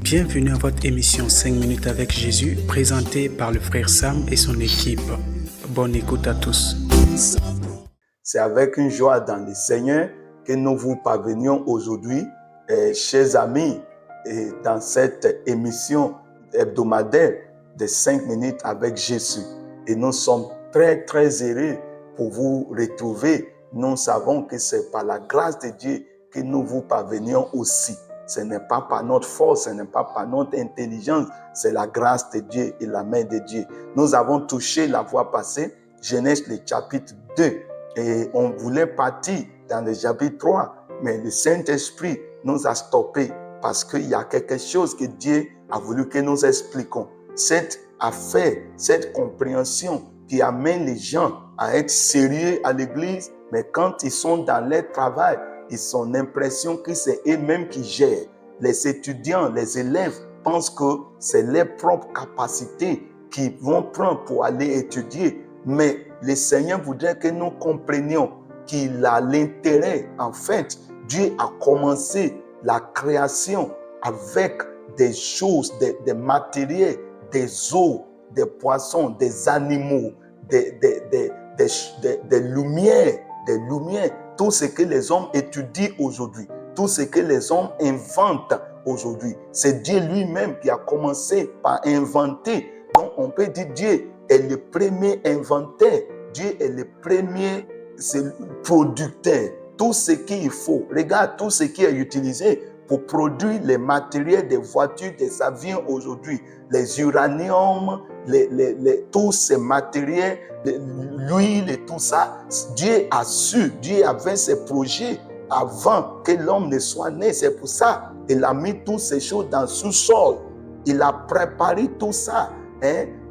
Bienvenue à votre émission 5 minutes avec Jésus, présentée par le frère Sam et son équipe. Bonne écoute à tous. C'est avec une joie dans le Seigneur que nous vous parvenions aujourd'hui, chers amis, dans cette émission hebdomadaire de 5 minutes avec Jésus. Et nous sommes très, très heureux pour vous retrouver. Nous savons que c'est par la grâce de Dieu que nous vous parvenions aussi. Ce n'est pas par notre force, ce n'est pas par notre intelligence, c'est la grâce de Dieu et la main de Dieu. Nous avons touché la fois passée, Genèse le chapitre 2, et on voulait partir dans le chapitre 3, mais le Saint-Esprit nous a stoppés parce qu'il y a quelque chose que Dieu a voulu que nous expliquions. Cette affaire, cette compréhension qui amène les gens à être sérieux à l'église, mais quand ils sont dans leur travail, ils ont l'impression que c'est eux-mêmes qui gèrent. Les étudiants, les élèves pensent que c'est leurs propres capacités qu'ils vont prendre pour aller étudier. Mais le Seigneur voudrait que nous comprenions qu'il a l'intérêt. En fait, Dieu a commencé la création avec des choses, des matériels, des eaux, des poissons, des animaux, des lumières, tout ce que les hommes étudient aujourd'hui, tout ce que les hommes inventent aujourd'hui. C'est Dieu lui-même qui a commencé par inventer. Donc on peut dire Dieu est le premier inventeur. Dieu est le premier producteur. Tout ce qu'il faut, regarde tout ce qui est utilisé pour produire les matériels des voitures, des avions aujourd'hui, les uraniums, tous ces matériels, l'huile et tout ça. Dieu a su, Dieu avait ses projets avant que l'homme ne soit né. C'est pour ça qu'il a mis toutes ces choses dans le sous-sol. Il a préparé tout ça.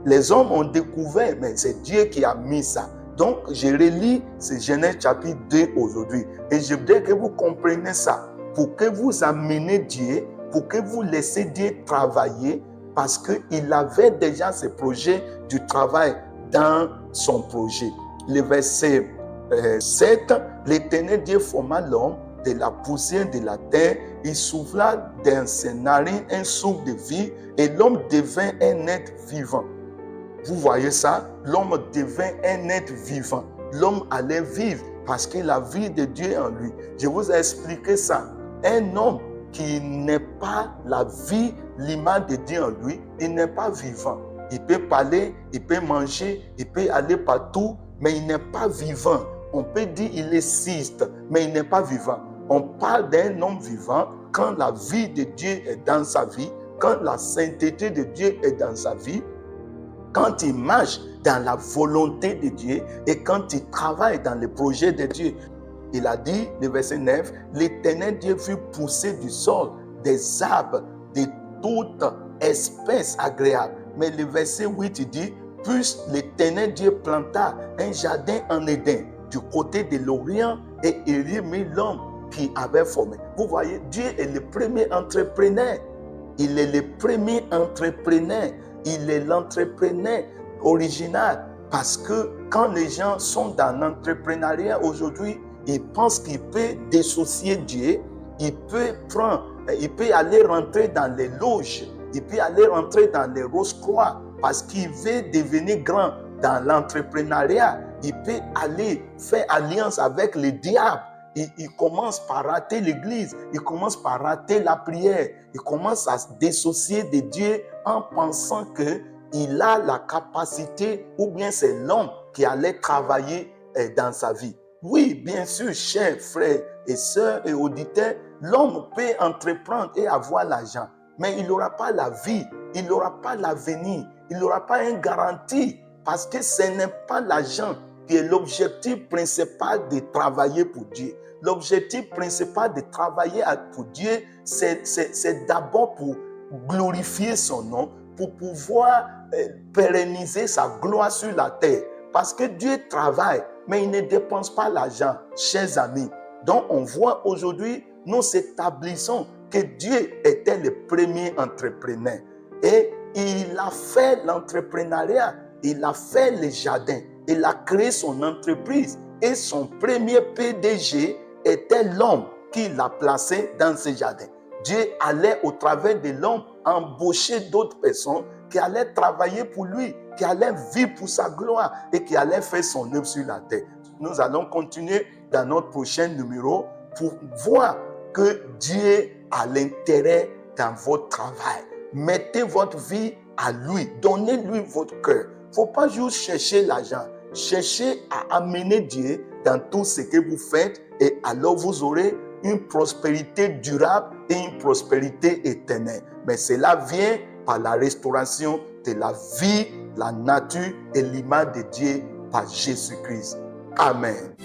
Les hommes ont découvert, mais c'est Dieu qui a mis ça. Donc, je relis ce Genèse chapitre 2 aujourd'hui. Et je voudrais que vous compreniez ça. Pour que vous amenez Dieu, pour que vous laissez Dieu travailler, parce qu'il avait déjà ce projet du travail dans son projet. Le verset 7, l'Éternel Dieu forma l'homme de la poussière de la terre, il souffla dans ses narines un souffle de vie et l'homme devint un être vivant. Vous voyez ça? L'homme devint un être vivant. L'homme allait vivre parce que la vie de Dieu en lui. Je vous ai expliqué ça. Un homme qui n'est pas la vie, l'image de Dieu en lui, il n'est pas vivant. Il peut parler, il peut manger, il peut aller partout, mais il n'est pas vivant. On peut dire qu'il existe, mais il n'est pas vivant. On parle d'un homme vivant quand la vie de Dieu est dans sa vie, quand la sainteté de Dieu est dans sa vie, quand il marche dans la volonté de Dieu et quand il travaille dans le projet de Dieu. Il a dit, le verset 9, l'Éternel Dieu fit pousser du sol des arbres de toute espèce agréable. Mais le verset 8, il dit, puis l'Éternel Dieu planta un jardin en Éden du côté de l'Orient et il y mit l'homme qui avait formé. Vous voyez, Dieu est le premier entrepreneur. Il est le premier entrepreneur. Il est l'entrepreneur original. Parce que quand les gens sont dans l'entrepreneuriat aujourd'hui, ils pensent qu'il peut dissocier Dieu. Il peut aller rentrer dans les loges. Il peut aller rentrer dans les Rose-Croix parce qu'il veut devenir grand dans l'entrepreneuriat. Il peut aller faire alliance avec le diable. Il commence par rater l'église. Il commence par rater la prière. Il commence à se dissocier de Dieu en pensant qu'il a la capacité ou bien c'est l'homme qui allait travailler dans sa vie. Oui, bien sûr, chers frères et sœurs et auditeurs, l'homme peut entreprendre et avoir l'argent, mais il n'aura pas la vie, il n'aura pas l'avenir, il n'aura pas une garantie parce que ce n'est pas l'argent qui est l'objectif principal de travailler pour Dieu. L'objectif principal de travailler pour Dieu, c'est d'abord pour glorifier son nom, pour pouvoir pérenniser sa gloire sur la terre. Parce que Dieu travaille, mais il ne dépense pas l'argent, chers amis. Donc on voit aujourd'hui, nous établissons que Dieu était le premier entrepreneur. Et il a fait l'entrepreneuriat, il a fait les jardins, il a créé son entreprise. Et son premier PDG était l'homme qui l'a placé dans ce jardin. Dieu allait au travers de l'homme embaucher d'autres personnes qui allaient travailler pour lui, qui allaient vivre pour sa gloire et qui allaient faire son œuvre sur la terre. Nous allons continuer dans notre prochain numéro pour voir que Dieu a l'intérêt dans votre travail. Mettez votre vie à lui. Donnez-lui votre cœur. Il ne faut pas juste chercher l'argent. Cherchez à amener Dieu dans tout ce que vous faites et alors vous aurez une prospérité durable et une prospérité éternelle. Mais cela vient par la restauration de la vie, la nature et l'image de Dieu par Jésus-Christ. Amen.